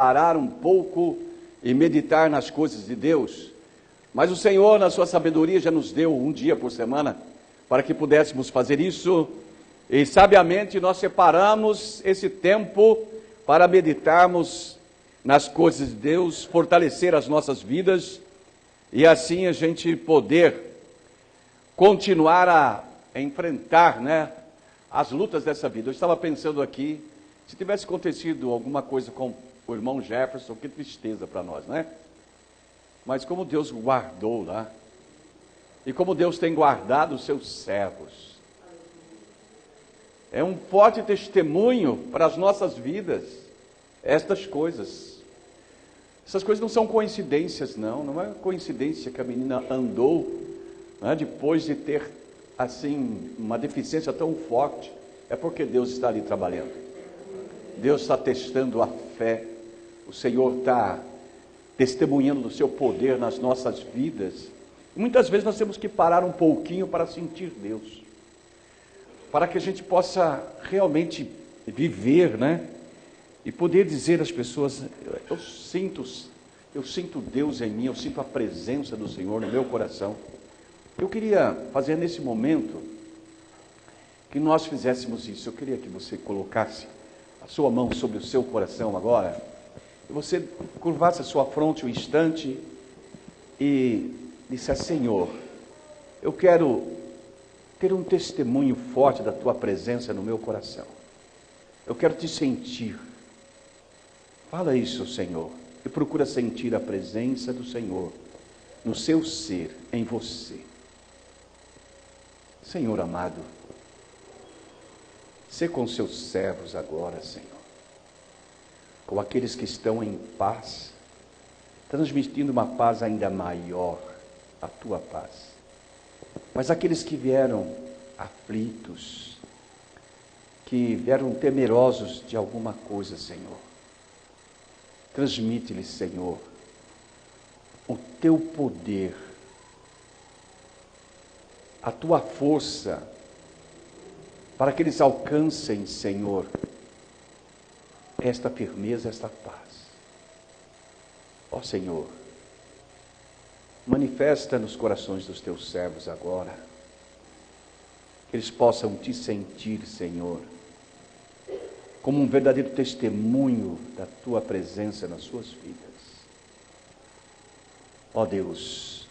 parar um pouco e meditar nas coisas de Deus. Mas o Senhor, na sua sabedoria, já nos deu um dia por semana para que pudéssemos fazer isso. E sabiamente nós separamos esse tempo para meditarmos nas coisas de Deus, fortalecer as nossas vidas e assim a gente poder continuar a enfrentar, as lutas dessa vida. Eu estava pensando aqui, se tivesse acontecido alguma coisa com o irmão Jefferson, que tristeza para nós, Mas como Deus guardou lá, e como Deus tem guardado os seus servos, é um forte testemunho para as nossas vidas, estas coisas. Essas coisas não são coincidências, não é coincidência que a menina andou, depois de ter, assim, uma deficiência tão forte, é porque Deus está ali trabalhando. Deus está testando a fé, o Senhor está testemunhando do seu poder nas nossas vidas. E muitas vezes nós temos que parar um pouquinho para sentir Deus, para que a gente possa realmente viver, e poder dizer às pessoas: eu sinto Deus em mim, eu sinto a presença do Senhor no meu coração. Eu queria fazer nesse momento que nós fizéssemos isso. Eu queria que você colocasse a sua mão sobre o seu coração agora, e você curvasse a sua fronte um instante e dissesse: Senhor, eu quero ter um testemunho forte da Tua presença no meu coração. Eu quero Te sentir. Fala isso, Senhor, e procura sentir a presença do Senhor no seu ser, em você. Senhor amado, sê com seus servos agora, Senhor, com aqueles que estão em paz, transmitindo uma paz ainda maior, a Tua paz. Mas aqueles que vieram aflitos, que vieram temerosos de alguma coisa, Senhor, transmite-lhes, Senhor, o Teu poder, a Tua força, para que eles alcancem, Senhor, esta firmeza, esta paz. Ó Senhor, manifesta nos corações dos Teus servos agora, que eles possam Te sentir, Senhor, como um verdadeiro testemunho da Tua presença nas suas vidas. Ó Deus,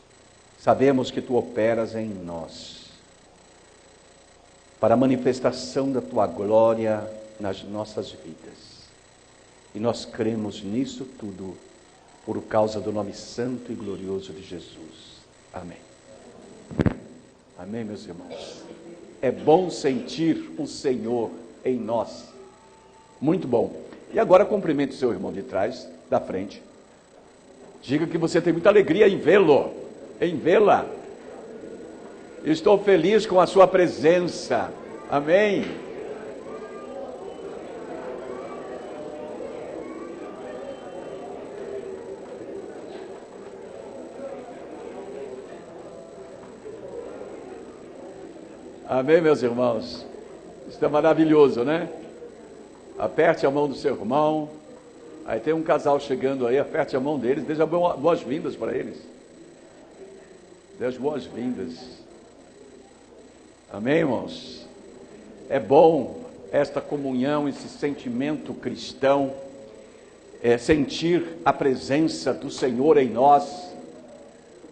sabemos que Tu operas em nós, para a manifestação da Tua glória nas nossas vidas. E nós cremos nisso tudo, por causa do nome santo e glorioso de Jesus. Amém. Amém, meus irmãos. É bom sentir o Senhor em nós. Muito bom. E agora cumprimente o seu irmão de trás, da frente. Diga que você tem muita alegria em vê-lo, em vê-la. Estou feliz com a sua presença. Amém. Amém, meus irmãos. Isso é maravilhoso, Aperte a mão do seu irmão. Aí tem um casal chegando aí, aperte a mão deles, dê boas-vindas para eles. Dê as boas-vindas. Amém, irmãos? É bom esta comunhão, esse sentimento cristão, sentir a presença do Senhor em nós,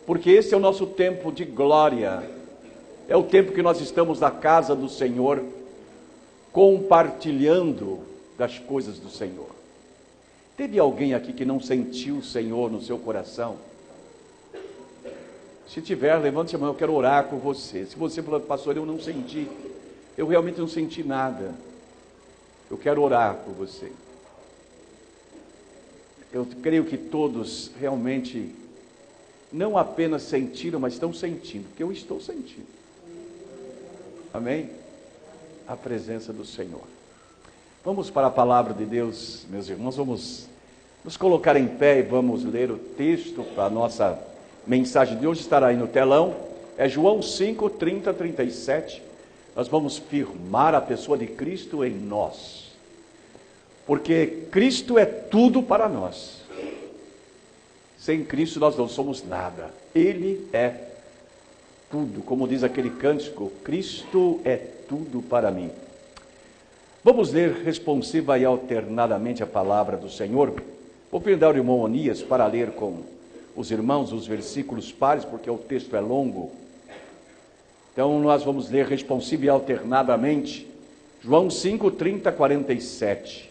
porque esse é o nosso tempo de glória. É o tempo que nós estamos na casa do Senhor, compartilhando das coisas do Senhor. Teve alguém aqui que não sentiu o Senhor no seu coração? Se tiver, levante a mão, eu quero orar por você. Se você falar: pastor, eu não senti, eu realmente não senti nada, eu quero orar por você. Eu creio que todos realmente não apenas sentiram, mas estão sentindo, porque eu estou sentindo. Amém? A presença do Senhor. Vamos para a palavra de Deus, meus irmãos. Vamos nos colocar em pé e vamos ler o texto para a nossa mensagem de hoje. Estará aí no telão. É João 5, 30, 37. Nós vamos firmar a pessoa de Cristo em nós. Porque Cristo é tudo para nós. Sem Cristo nós não somos nada. Ele é tudo. Como diz aquele cântico, Cristo é tudo para mim. Vamos ler responsiva e alternadamente a palavra do Senhor. Vou convidar o irmão Onias para ler com os irmãos os versículos pares, porque o texto é longo. Então nós vamos ler responsiva e alternadamente. João 5, 30, 47.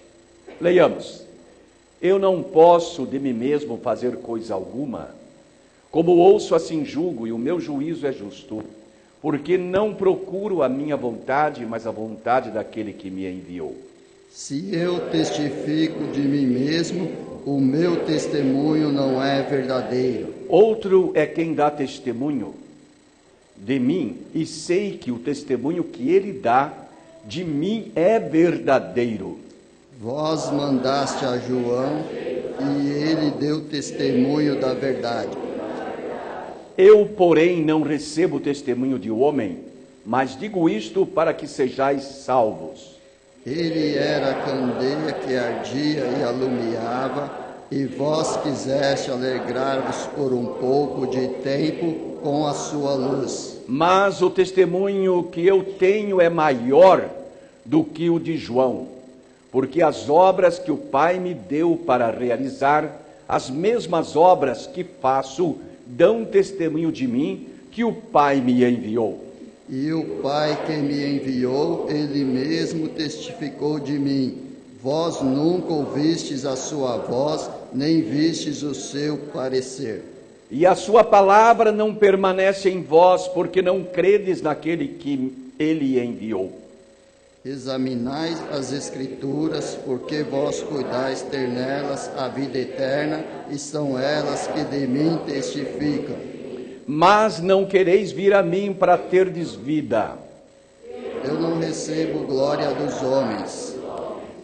Leiamos. Eu não posso de mim mesmo fazer coisa alguma. Como ouço, assim julgo, e o meu juízo é justo. Porque não procuro a minha vontade, mas a vontade daquele que me enviou. Se eu testifico de mim mesmo, o meu testemunho não é verdadeiro. Outro é quem dá testemunho de mim, e sei que o testemunho que ele dá de mim é verdadeiro. Vós mandaste a João, e ele deu testemunho da verdade. Eu, porém, não recebo testemunho de homem, mas digo isto para que sejais salvos. Ele era a candeia que ardia e alumiava, e vós quiseste alegrar-vos por um pouco de tempo com a sua luz. Mas o testemunho que eu tenho é maior do que o de João, porque as obras que o Pai me deu para realizar, as mesmas obras que faço, dão testemunho de mim que o Pai me enviou. E o Pai que me enviou, ele mesmo testificou de mim. Vós nunca ouvistes a sua voz, nem vistes o seu parecer. E a sua palavra não permanece em vós, porque não credes naquele que ele enviou. Examinais as Escrituras, porque vós cuidais ter nelas a vida eterna, e são elas que de mim testificam. Mas não quereis vir a mim para terdes vida. Eu não recebo glória dos homens.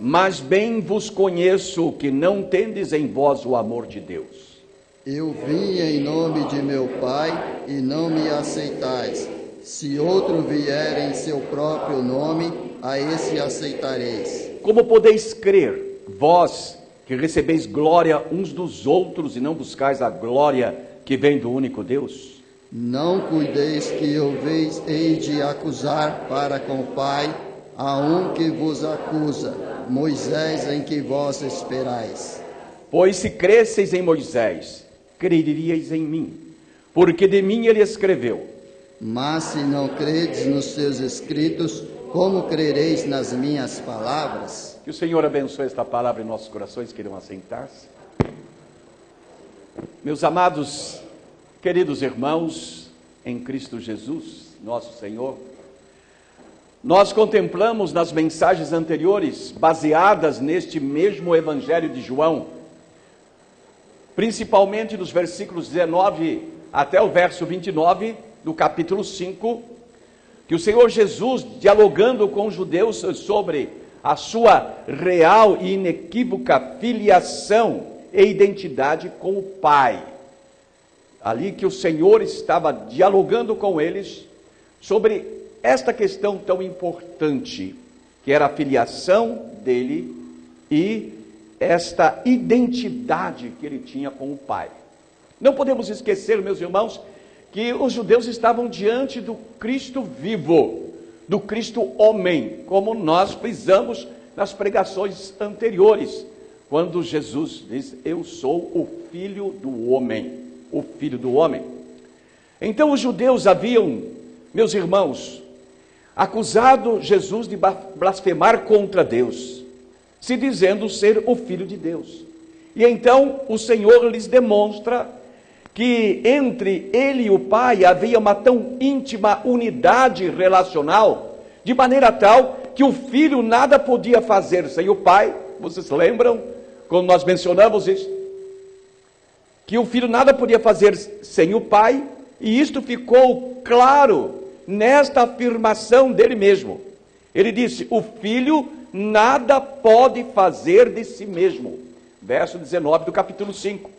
Mas bem vos conheço que não tendes em vós o amor de Deus. Eu vim em nome de meu Pai, e não me aceitais. Se outro vier em seu próprio nome, a esse aceitareis. Como podeis crer, vós que recebeis glória uns dos outros e não buscais a glória que vem do único Deus? Não cuideis que eu hei de acusar para com o Pai a um que vos acusa, Moisés, em que vós esperais. Pois se cresceis em Moisés, creríeis em mim, porque de mim ele escreveu. Mas se não credes nos seus escritos, como crereis nas minhas palavras? Que o Senhor abençoe esta palavra em nossos corações, queiram assentar-se. Meus amados, queridos irmãos, em Cristo Jesus, nosso Senhor, nós contemplamos nas mensagens anteriores, baseadas neste mesmo Evangelho de João, principalmente nos versículos 19 até o verso 29 do capítulo 5, que o Senhor Jesus, dialogando com os judeus sobre a sua real e inequívoca filiação e identidade com o Pai. Ali que o Senhor estava dialogando com eles sobre esta questão tão importante, que era a filiação dele e esta identidade que ele tinha com o Pai. Não podemos esquecer, meus irmãos, que os judeus estavam diante do Cristo vivo, do Cristo homem, como nós frisamos nas pregações anteriores, quando Jesus diz, eu sou o Filho do homem, o Filho do homem. Então os judeus haviam, meus irmãos, acusado Jesus de blasfemar contra Deus, se dizendo ser o Filho de Deus. E então o Senhor lhes demonstra que entre ele e o Pai havia uma tão íntima unidade relacional, de maneira tal que o Filho nada podia fazer sem o Pai. Vocês lembram, quando nós mencionamos isso? Que o Filho nada podia fazer sem o Pai, e isto ficou claro nesta afirmação dele mesmo. Ele disse, o Filho nada pode fazer de si mesmo. Verso 19 do capítulo 5.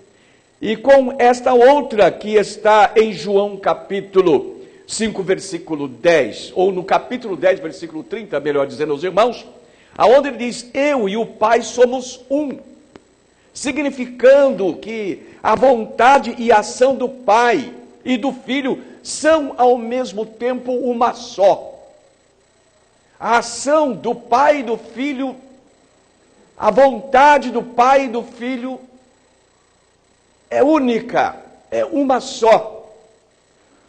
E com esta outra que está em João capítulo 5, versículo 10, ou no capítulo 10, versículo 30, melhor dizendo aos irmãos, aonde ele diz: eu e o Pai somos um, significando que a vontade e a ação do Pai e do Filho são ao mesmo tempo uma só. A ação do Pai e do Filho, a vontade do Pai e do Filho é única, é uma só.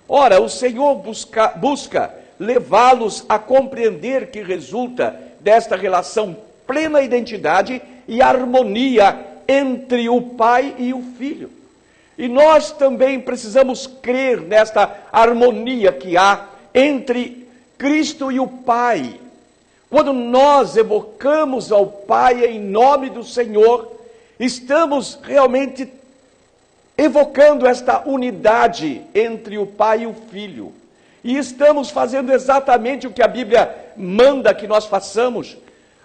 Ora, o Senhor busca levá-los a compreender que resulta desta relação plena identidade e harmonia entre o Pai e o Filho. E nós também precisamos crer nesta harmonia que há entre Cristo e o Pai. Quando nós evocamos ao Pai em nome do Senhor, estamos realmente evocando esta unidade entre o Pai e o Filho. E estamos fazendo exatamente o que a Bíblia manda que nós façamos.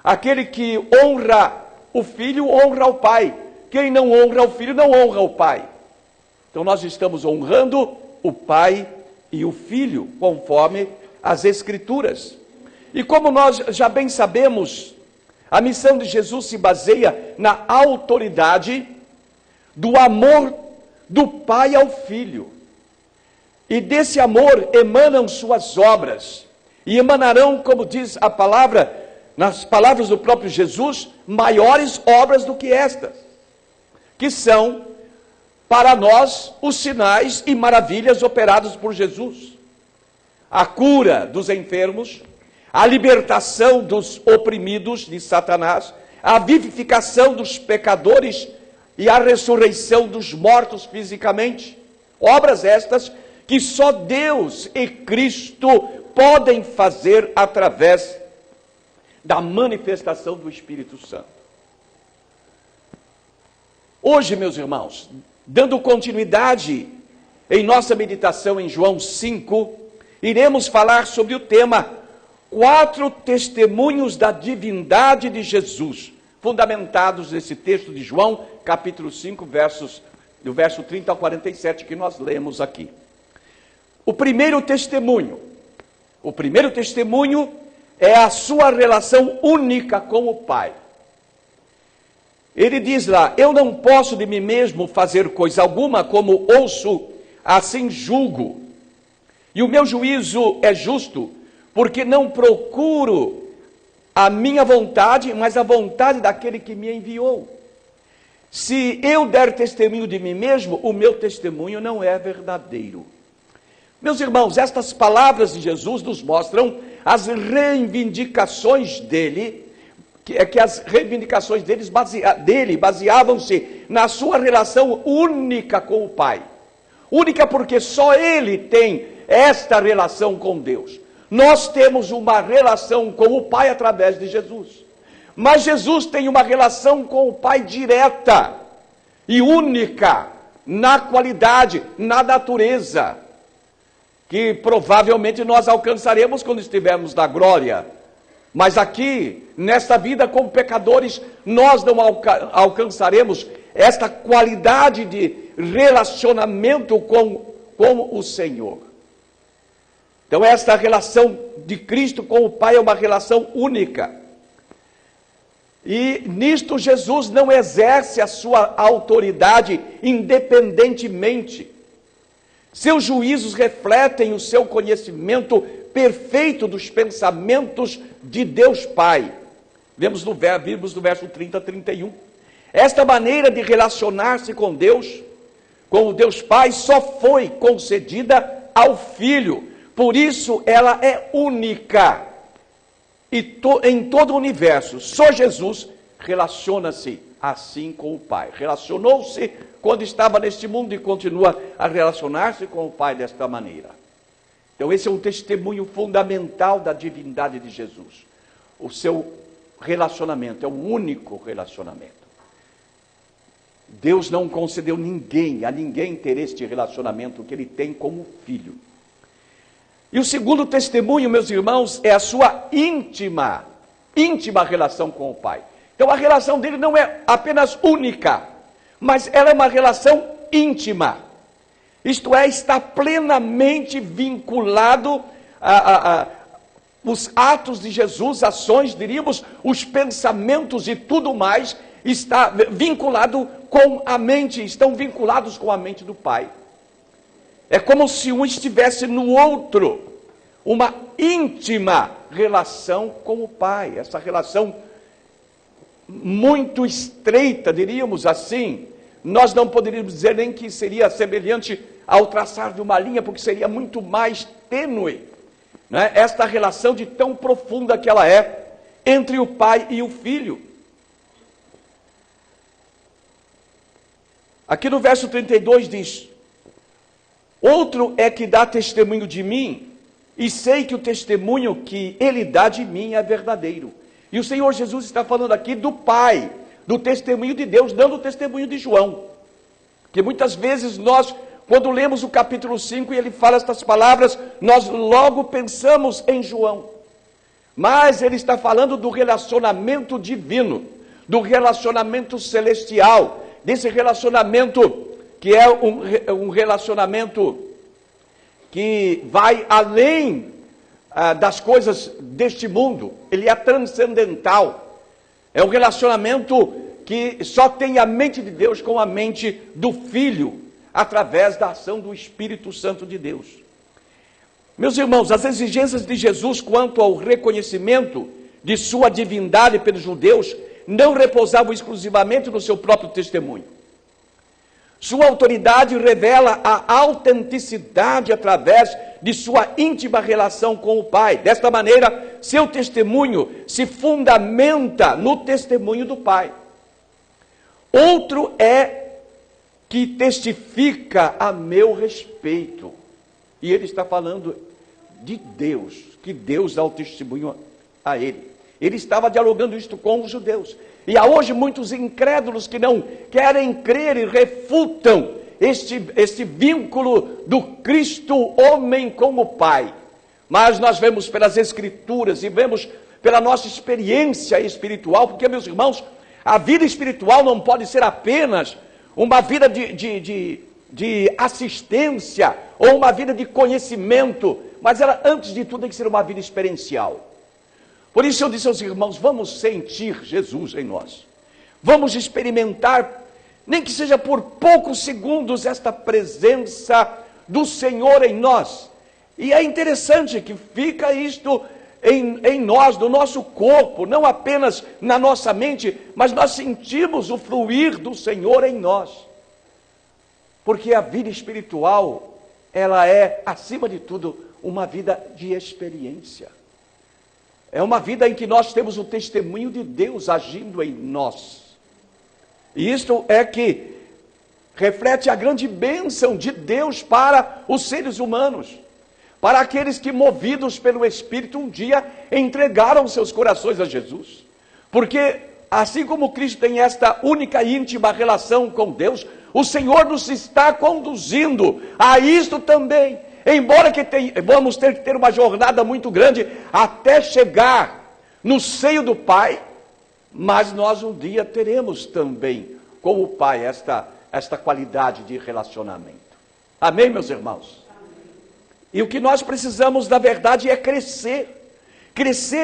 Aquele que honra o Filho, honra o Pai. Quem não honra o Filho, não honra o Pai. Então nós estamos honrando o Pai e o Filho, conforme as Escrituras. E como nós já bem sabemos, a missão de Jesus se baseia na autoridade do amor do Pai ao Filho. E desse amor emanam suas obras. E emanarão, como diz a palavra, nas palavras do próprio Jesus, maiores obras do que estas, que são para nós os sinais e maravilhas operados por Jesus. A cura dos enfermos, a libertação dos oprimidos de Satanás, a vivificação dos pecadores e a ressurreição dos mortos fisicamente. Obras estas que só Deus e Cristo podem fazer através da manifestação do Espírito Santo. Hoje, meus irmãos, dando continuidade em nossa meditação em João 5, iremos falar sobre o tema 4 testemunhos da divindade de Jesus, fundamentados nesse texto de João, capítulo 5, do verso 30 ao 47, que nós lemos aqui. O primeiro testemunho é a sua relação única com o Pai. Ele diz lá: eu não posso de mim mesmo fazer coisa alguma, como ouço, assim julgo. E o meu juízo é justo, porque não procuro a minha vontade, mas a vontade daquele que me enviou. Se eu der testemunho de mim mesmo, o meu testemunho não é verdadeiro. Meus irmãos, estas palavras de Jesus nos mostram as reivindicações dele, que as reivindicações dele baseavam-se na sua relação única com o Pai. Única porque só ele tem esta relação com Deus. Nós temos uma relação com o Pai através de Jesus. Mas Jesus tem uma relação com o Pai direta e única na qualidade, na natureza, que provavelmente nós alcançaremos quando estivermos na glória. Mas aqui, nesta vida como pecadores, nós não alcançaremos esta qualidade de relacionamento com o Senhor. Então esta relação de Cristo com o Pai é uma relação única. E nisto Jesus não exerce a sua autoridade independentemente. Seus juízos refletem o seu conhecimento perfeito dos pensamentos de Deus Pai. Vimos no verso 30 a 31. Esta maneira de relacionar-se com Deus, com o Deus Pai, só foi concedida ao Filho. Por isso ela é única. E em todo o universo, só Jesus relaciona-se assim com o Pai. Relacionou-se quando estava neste mundo e continua a relacionar-se com o Pai desta maneira. Então esse é um testemunho fundamental da divindade de Jesus. O seu relacionamento é um único relacionamento. Deus não concedeu a ninguém ter este relacionamento que ele tem como filho. E o segundo testemunho, meus irmãos, é a sua íntima relação com o Pai. Então a relação dele não é apenas única, mas ela é uma relação íntima. Isto é, está plenamente vinculado os atos de Jesus, ações, diríamos, os pensamentos e tudo mais, está vinculado com a mente, estão vinculados com a mente do Pai. É como se um estivesse no outro, uma íntima relação com o Pai, essa relação muito estreita, diríamos assim. Nós não poderíamos dizer nem que seria semelhante ao traçar de uma linha, porque seria muito mais tênue, né? Esta relação de tão profunda que ela é entre o Pai e o Filho. Aqui no verso 32 diz: outro é que dá testemunho de mim, e sei que o testemunho que ele dá de mim é verdadeiro. E o Senhor Jesus está falando aqui do Pai, do testemunho de Deus, dando o testemunho de João. Que muitas vezes nós, quando lemos o capítulo 5 e ele fala estas palavras, nós logo pensamos em João. Mas ele está falando do relacionamento divino, do relacionamento celestial, desse relacionamento que é um relacionamento que vai além das coisas deste mundo. Ele é transcendental. É um relacionamento que só tem a mente de Deus com a mente do Filho, através da ação do Espírito Santo de Deus. Meus irmãos, as exigências de Jesus quanto ao reconhecimento de sua divindade pelos judeus não repousavam exclusivamente no seu próprio testemunho. Sua autoridade revela a autenticidade através de sua íntima relação com o Pai. Desta maneira, seu testemunho se fundamenta no testemunho do Pai. Outro é que testifica a meu respeito. E ele está falando de Deus, que Deus dá o testemunho a ele. Ele estava dialogando isto com os judeus. E há hoje muitos incrédulos que não querem crer e refutam este vínculo do Cristo homem com o Pai. Mas nós vemos pelas Escrituras e vemos pela nossa experiência espiritual, porque, meus irmãos, a vida espiritual não pode ser apenas uma vida de assistência ou uma vida de conhecimento, mas ela, antes de tudo, tem que ser uma vida experiencial. Por isso eu disse aos irmãos, vamos sentir Jesus em nós. Vamos experimentar, nem que seja por poucos segundos, esta presença do Senhor em nós. E é interessante que fica isto em nós, no nosso corpo, não apenas na nossa mente, mas nós sentimos o fluir do Senhor em nós. Porque a vida espiritual, ela é, acima de tudo, uma vida de experiência. É uma vida em que nós temos o testemunho de Deus agindo em nós. E isto é que reflete a grande bênção de Deus para os seres humanos. Para aqueles que, movidos pelo Espírito, um dia entregaram seus corações a Jesus. Porque, assim como Cristo tem esta única e íntima relação com Deus, o Senhor nos está conduzindo a isto também. Embora vamos ter que ter uma jornada muito grande até chegar no seio do Pai, mas nós um dia teremos também com o Pai esta qualidade de relacionamento. Amém, meus irmãos? E o que nós precisamos, na verdade, é crescer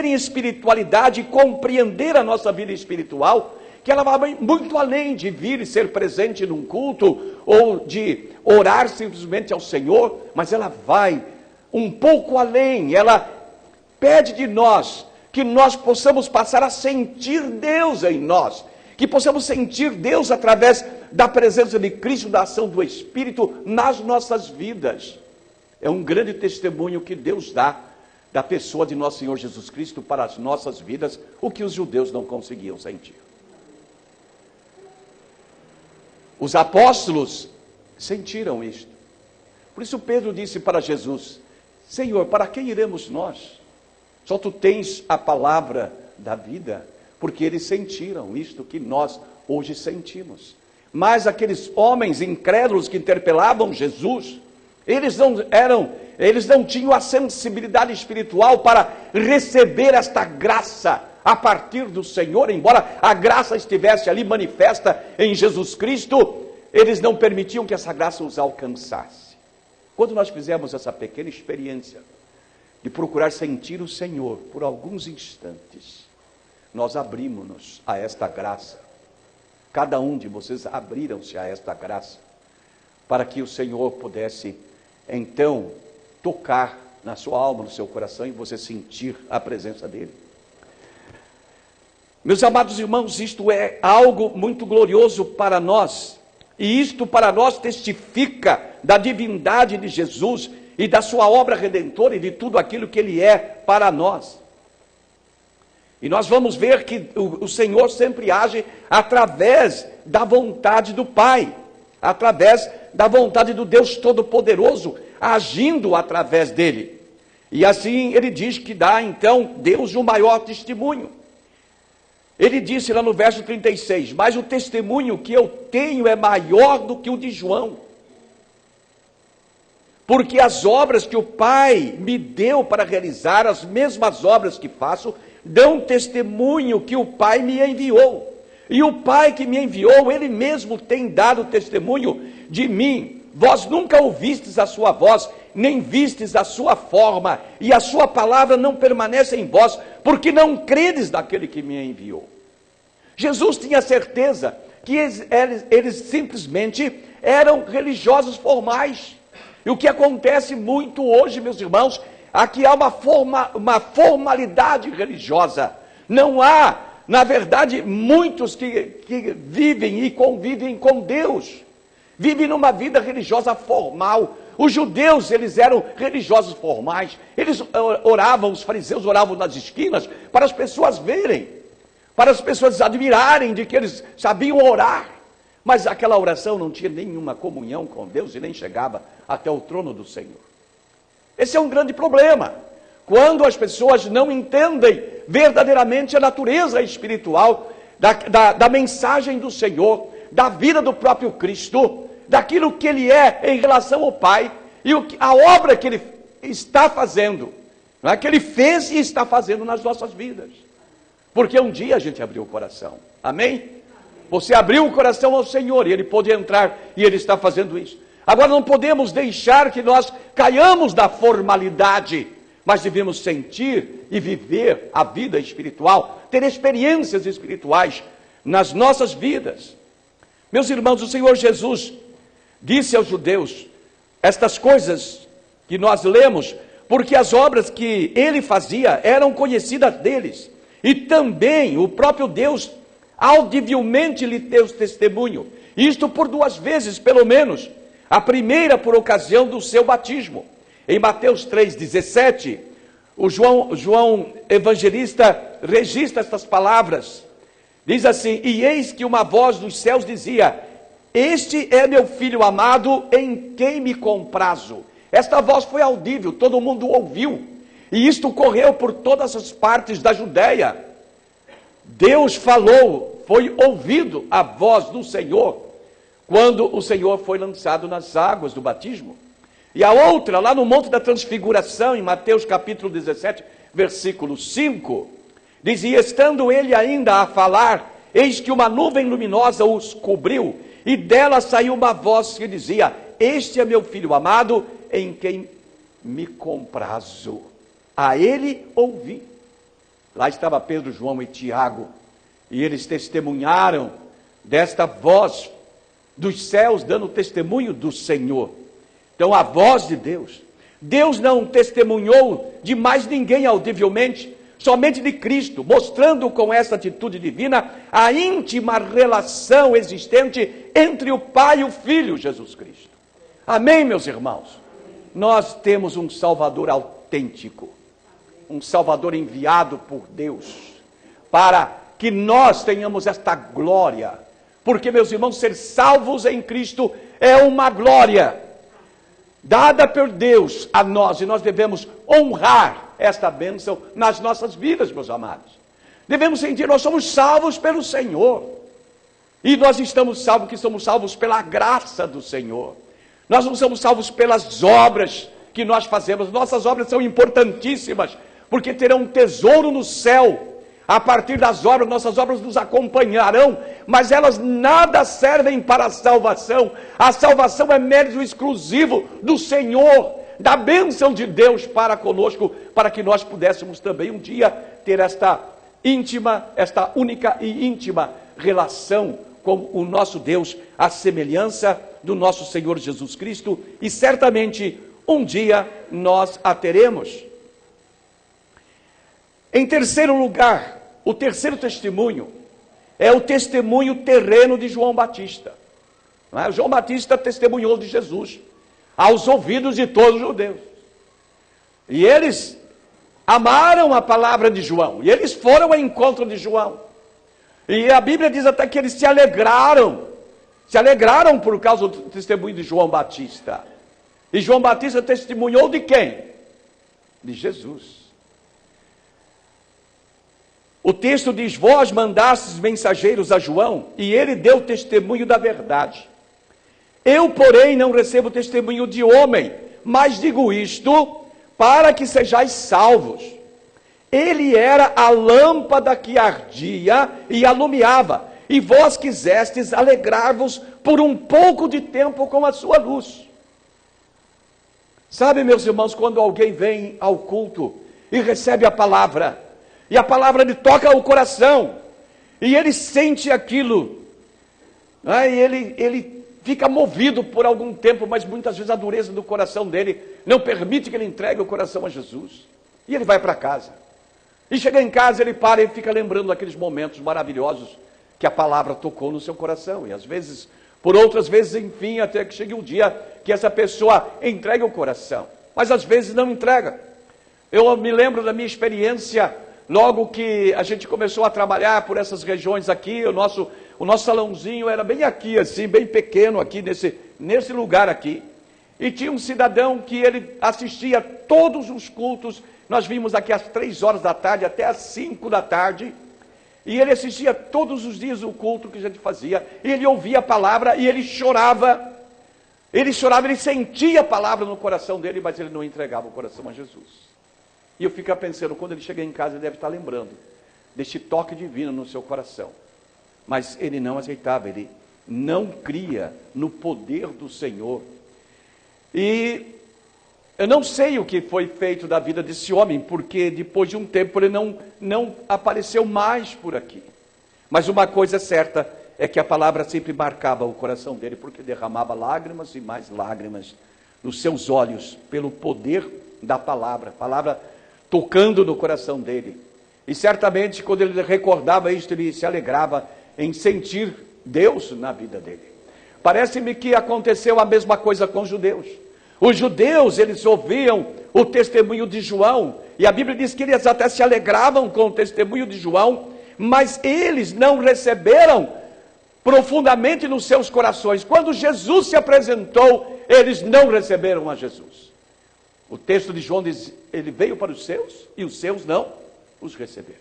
em espiritualidade e compreender a nossa vida espiritual, que ela vai muito além de vir e ser presente num culto ou de orar simplesmente ao Senhor, mas ela vai um pouco além. Ela pede de nós que nós possamos passar a sentir Deus em nós, que possamos sentir Deus através da presença de Cristo, da ação do Espírito nas nossas vidas. É um grande testemunho que Deus dá da pessoa de nosso Senhor Jesus Cristo para as nossas vidas, o que os judeus não conseguiam sentir. Os apóstolos sentiram isto. Por isso Pedro disse para Jesus: Senhor, para quem iremos nós? Só tu tens a palavra da vida. Porque eles sentiram isto que nós hoje sentimos. Mas aqueles homens incrédulos que interpelavam Jesus, eles não tinham a sensibilidade espiritual para receber esta graça a partir do Senhor. Embora a graça estivesse ali manifesta em Jesus Cristo, eles não permitiam que essa graça os alcançasse. Quando nós fizemos essa pequena experiência de procurar sentir o Senhor por alguns instantes, nós abrimos-nos a esta graça. Cada um de vocês abriram-se a esta graça, para que o Senhor pudesse, então, tocar na sua alma, no seu coração, e você sentir a presença dEle. Meus amados irmãos, isto é algo muito glorioso para nós, e isto para nós testifica da divindade de Jesus e da sua obra redentora e de tudo aquilo que Ele é para nós. E nós vamos ver que o Senhor sempre age através da vontade do Pai, através da vontade do Deus Todo-Poderoso, agindo através dele. E assim ele diz que dá então Deus o maior testemunho. Ele disse lá no verso 36, mas o testemunho que eu tenho é maior do que o de João, porque as obras que o Pai me deu para realizar, as mesmas obras que faço, dão testemunho que o Pai me enviou. E o Pai que me enviou, Ele mesmo tem dado testemunho de mim. Vós nunca ouvistes a sua voz, nem vistes a sua forma, e a sua palavra não permanece em vós, porque não credes naquele que me enviou. Jesus tinha certeza que eles simplesmente eram religiosos formais. E o que acontece muito hoje, meus irmãos, aqui há uma formalidade religiosa. Não há, na verdade, muitos que vivem e convivem com Deus. Vivem numa vida religiosa formal. Os judeus, eles eram religiosos formais. Eles oravam, os fariseus oravam nas esquinas para as pessoas verem, para as pessoas admirarem de que eles sabiam orar. Mas aquela oração não tinha nenhuma comunhão com Deus e nem chegava até o trono do Senhor. Esse é um grande problema. Quando as pessoas não entendem verdadeiramente a natureza espiritual da mensagem do Senhor, da vida do próprio Cristo, daquilo que Ele é em relação ao Pai, e a obra que Ele está fazendo, não é? Que Ele fez e está fazendo nas nossas vidas. Porque um dia a gente abriu o coração. Amém? Você abriu o coração ao Senhor e Ele pôde entrar e Ele está fazendo isso. Agora não podemos deixar que nós caiamos da formalidade, mas devemos sentir e viver a vida espiritual, ter experiências espirituais nas nossas vidas. Meus irmãos, o Senhor Jesus disse aos judeus estas coisas que nós lemos, porque as obras que Ele fazia eram conhecidas deles, e também o próprio Deus audivelmente lhe deu testemunho, isto por 2 vezes pelo menos. A primeira por ocasião do seu batismo. Em Mateus 3,17, o João evangelista registra estas palavras. Diz assim: e eis que uma voz dos céus dizia: este é meu filho amado, em quem me comprazo. Esta voz foi audível, todo mundo ouviu. E isto correu por todas as partes da Judéia. Deus falou, foi ouvido a voz do Senhor, quando o Senhor foi lançado nas águas do batismo. E a outra, lá no Monte da Transfiguração, em Mateus capítulo 17, versículo 5, dizia: estando ele ainda a falar, eis que uma nuvem luminosa os cobriu, e dela saiu uma voz que dizia: este é meu filho amado, em quem me comprazo. A ele ouvi. Lá estava Pedro, João e Tiago, e eles testemunharam desta voz dos céus, dando testemunho do Senhor. Então a voz de Deus. Deus não testemunhou de mais ninguém audivelmente, somente de Cristo, mostrando com essa atitude divina a íntima relação existente entre o Pai e o Filho, Jesus Cristo. Amém, meus irmãos? Nós temos um Salvador autêntico, um Salvador enviado por Deus, para que nós tenhamos esta glória. Porque, meus irmãos, ser salvos em Cristo é uma glória dada por Deus a nós, e nós devemos honrar esta bênção nas nossas vidas, meus amados. Devemos sentir, nós somos salvos pelo Senhor, e nós estamos salvos, que somos salvos pela graça do Senhor. Nós não somos salvos pelas obras que nós fazemos. Nossas obras são importantíssimas, porque terão um tesouro no céu. A partir das obras, nossas obras nos acompanharão, mas elas nada servem para a salvação. A salvação é mérito exclusivo do Senhor. da bênção de Deus para conosco, para que nós pudéssemos também um dia ter esta única e íntima relação com o nosso Deus, a semelhança do nosso Senhor Jesus Cristo, e certamente um dia nós a teremos. Em terceiro lugar, o terceiro testemunho é o testemunho terreno de João Batista. João Batista testemunhou de Jesus aos ouvidos de todos os judeus. E eles amaram a palavra de João, e eles foram ao encontro de João. E a Bíblia diz até que eles se alegraram por causa do testemunho de João Batista. E João Batista testemunhou de quem? De Jesus. O texto diz: vós mandastes mensageiros a João, e ele deu testemunho da verdade. Eu, porém, não recebo testemunho de homem, mas digo isto para que sejais salvos. Ele era a lâmpada que ardia e alumiava, e vós quisestes alegrar-vos por um pouco de tempo com a sua luz. Sabe, meus irmãos, quando alguém vem ao culto e recebe a palavra, e a palavra lhe toca o coração, e ele sente aquilo, e ele fica movido por algum tempo, mas muitas vezes a dureza do coração dele não permite que ele entregue o coração a Jesus, e ele vai para casa. E chega em casa, ele para e fica lembrando daqueles momentos maravilhosos que a palavra tocou no seu coração, e às vezes, por outras vezes, enfim, até que chegue um dia que essa pessoa entregue o coração, mas às vezes não entrega. Eu me lembro da minha experiência, logo que a gente começou a trabalhar por essas regiões aqui, o nosso salãozinho era bem aqui, assim, bem pequeno aqui, nesse lugar aqui, e tinha um cidadão que ele assistia todos os cultos. Nós vimos aqui às 3 horas da tarde até às 5 da tarde, e ele assistia todos os dias o culto que a gente fazia, e ele ouvia a palavra, e ele chorava, ele sentia a palavra no coração dele, mas ele não entregava o coração a Jesus. E eu fico pensando, quando ele chega em casa, ele deve estar lembrando deste toque divino no seu coração, mas ele não aceitava, ele não cria no poder do Senhor. E eu não sei o que foi feito da vida desse homem, porque depois de um tempo ele não apareceu mais por aqui. Mas uma coisa certa é que a palavra sempre marcava o coração dele, porque derramava lágrimas e mais lágrimas nos seus olhos, pelo poder da palavra, a palavra tocando no coração dele. E certamente quando ele recordava isto, ele se alegrava em sentir Deus na vida dele. Parece-me que aconteceu a mesma coisa com os judeus. Os judeus, eles ouviam o testemunho de João, e a Bíblia diz que eles até se alegravam com o testemunho de João, mas eles não receberam profundamente nos seus corações. Quando Jesus se apresentou, eles não receberam a Jesus. O texto de João diz: ele veio para os seus, e os seus não os receberam.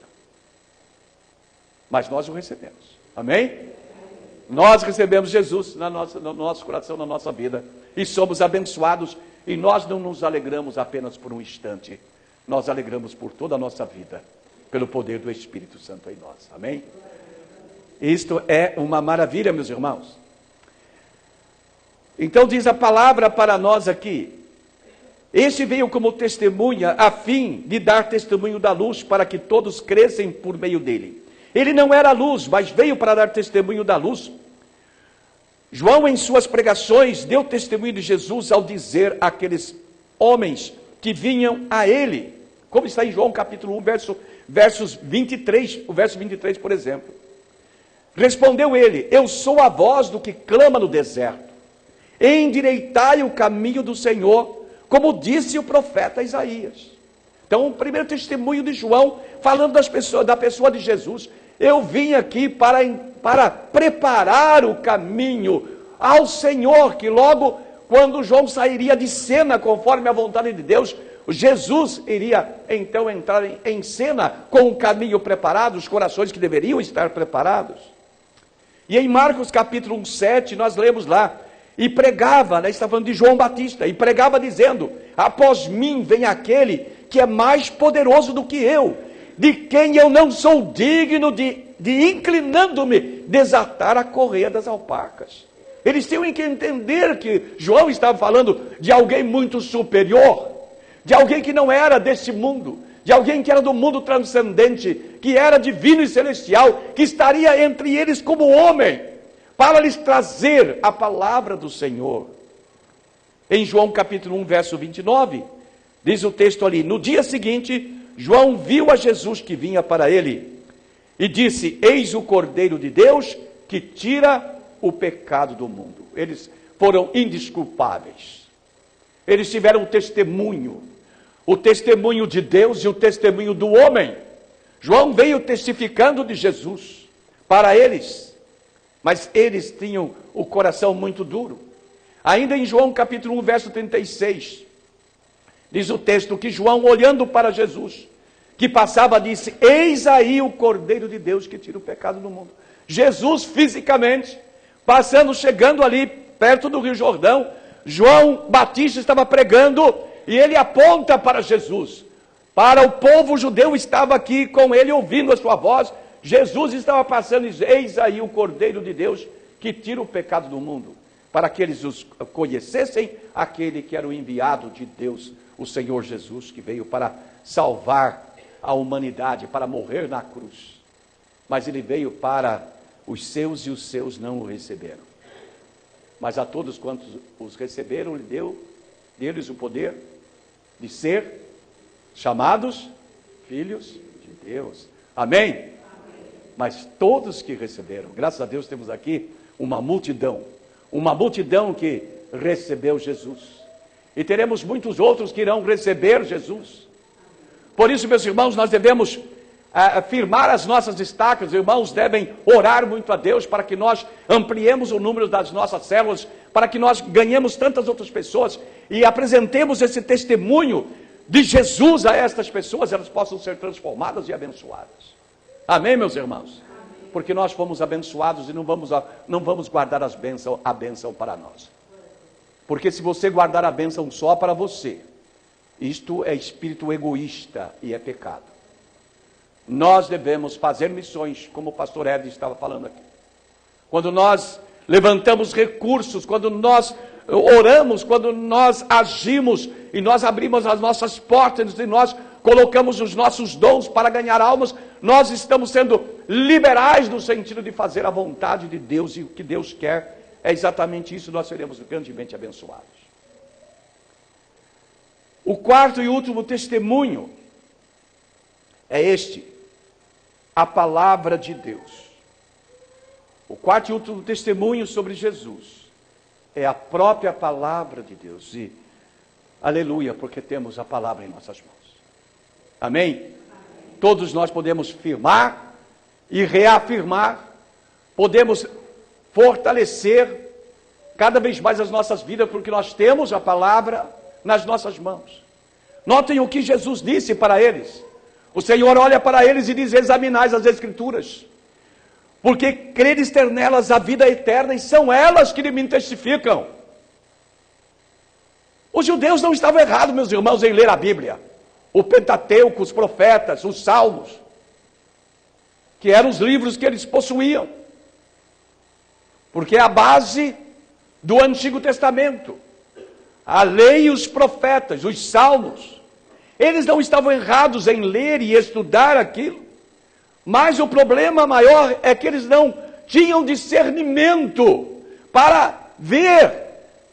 Mas nós o recebemos. Amém? Nós recebemos Jesus no nosso coração, na nossa vida, e somos abençoados, e nós não nos alegramos apenas por um instante, nós alegramos por toda a nossa vida, pelo poder do Espírito Santo em nós. Amém? Isto é uma maravilha, meus irmãos. Então diz a palavra para nós aqui: este veio como testemunha, a fim de dar testemunho da luz, para que todos crescem por meio dele. Ele não era a luz, mas veio para dar testemunho da luz. João, em suas pregações, deu testemunho de Jesus ao dizer àqueles homens que vinham a ele, como está em João capítulo 1, versos 23, o verso 23, por exemplo. Respondeu ele: eu sou a voz do que clama no deserto, endireitai o caminho do Senhor, como disse o profeta Isaías. Então, o primeiro testemunho de João, falando da pessoa de Jesus: eu vim aqui para preparar o caminho ao Senhor, que logo, quando João sairia de cena, conforme a vontade de Deus, Jesus iria então entrar em cena com o caminho preparado, os corações que deveriam estar preparados. E em Marcos capítulo 1:7, nós lemos lá: e pregava, está falando de João Batista, e pregava dizendo: após mim vem aquele que é mais poderoso do que eu, de quem eu não sou digno de inclinando-me, desatar a correia das alpacas. Eles tinham que entender que João estava falando de alguém muito superior, de alguém que não era deste mundo, de alguém que era do mundo transcendente, que era divino e celestial, que estaria entre eles como homem, para lhes trazer a palavra do Senhor. Em João capítulo 1, verso 29, diz o texto ali: no dia seguinte, João viu a Jesus que vinha para ele, e disse: eis o Cordeiro de Deus, que tira o pecado do mundo. Eles foram indesculpáveis. Eles tiveram um testemunho, o testemunho de Deus e o testemunho do homem. João veio testificando de Jesus para eles, mas eles tinham o coração muito duro. Ainda em João capítulo 1, verso 36, diz o texto que João, olhando para Jesus, que passava, disse: eis aí o Cordeiro de Deus que tira o pecado do mundo. Jesus fisicamente, passando, chegando ali perto do Rio Jordão, João Batista estava pregando, e ele aponta para Jesus. Para o povo judeu estava aqui com ele, ouvindo a sua voz. Jesus estava passando e diz: eis aí o Cordeiro de Deus que tira o pecado do mundo. Para que eles os conhecessem, aquele que era o enviado de Deus, o Senhor Jesus, que veio para salvar a humanidade, para morrer na cruz. Mas ele veio para os seus, e os seus não o receberam. Mas a todos quantos os receberam, ele deu deles o poder de ser chamados filhos de Deus. Amém? Amém? Mas todos que receberam, graças a Deus temos aqui uma multidão que recebeu Jesus. E teremos muitos outros que irão receber Jesus. Por isso, meus irmãos, nós devemos firmar as nossas estacas. Os irmãos devem orar muito a Deus para que nós ampliemos o número das nossas células, para que nós ganhemos tantas outras pessoas e apresentemos esse testemunho de Jesus a estas pessoas, elas possam ser transformadas e abençoadas. Amém, meus irmãos? Amém. Porque nós fomos abençoados e não vamos guardar a bênção para nós. Porque se você guardar a bênção só para você, isto é espírito egoísta e é pecado. Nós devemos fazer missões, como o pastor Ed estava falando aqui. Quando nós levantamos recursos, quando nós oramos, quando nós agimos e nós abrimos as nossas portas e nós colocamos os nossos dons para ganhar almas, nós estamos sendo liberais no sentido de fazer a vontade de Deus, e o que Deus quer é exatamente isso. Nós seremos grandemente abençoados. O quarto e último testemunho é este: a palavra de Deus. O quarto e último testemunho sobre Jesus é a própria palavra de Deus. E aleluia, porque temos a palavra em nossas mãos. Amém? Amém. Todos nós podemos firmar e reafirmar, podemos fortalecer cada vez mais as nossas vidas, porque nós temos a palavra nas nossas mãos. Notem o que Jesus disse para eles. O Senhor olha para eles e diz: examinais as Escrituras, porque credes ter nelas a vida eterna, e são elas que me testificam. Os judeus não estavam errados, meus irmãos, em ler a Bíblia. O Pentateuco, os profetas, os Salmos, que eram os livros que eles possuíam. Porque é a base do Antigo Testamento. A lei e os profetas, os Salmos. Eles não estavam errados em ler e estudar aquilo. Mas o problema maior é que eles não tinham discernimento para ver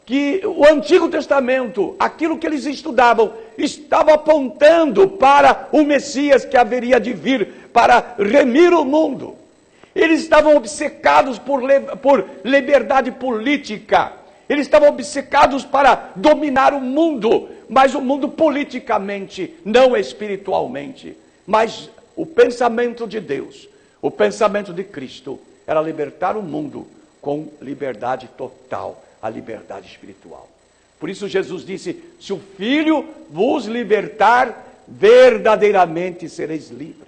que o Antigo Testamento, aquilo que eles estudavam, estava apontando para o Messias que haveria de vir para remir o mundo. Eles estavam obcecados por liberdade política. Eles estavam obcecados para dominar o mundo, mas o mundo politicamente, não espiritualmente. Mas o pensamento de Deus, o pensamento de Cristo, era libertar o mundo com liberdade total, a liberdade espiritual. Por isso Jesus disse: se o Filho vos libertar, verdadeiramente sereis livres.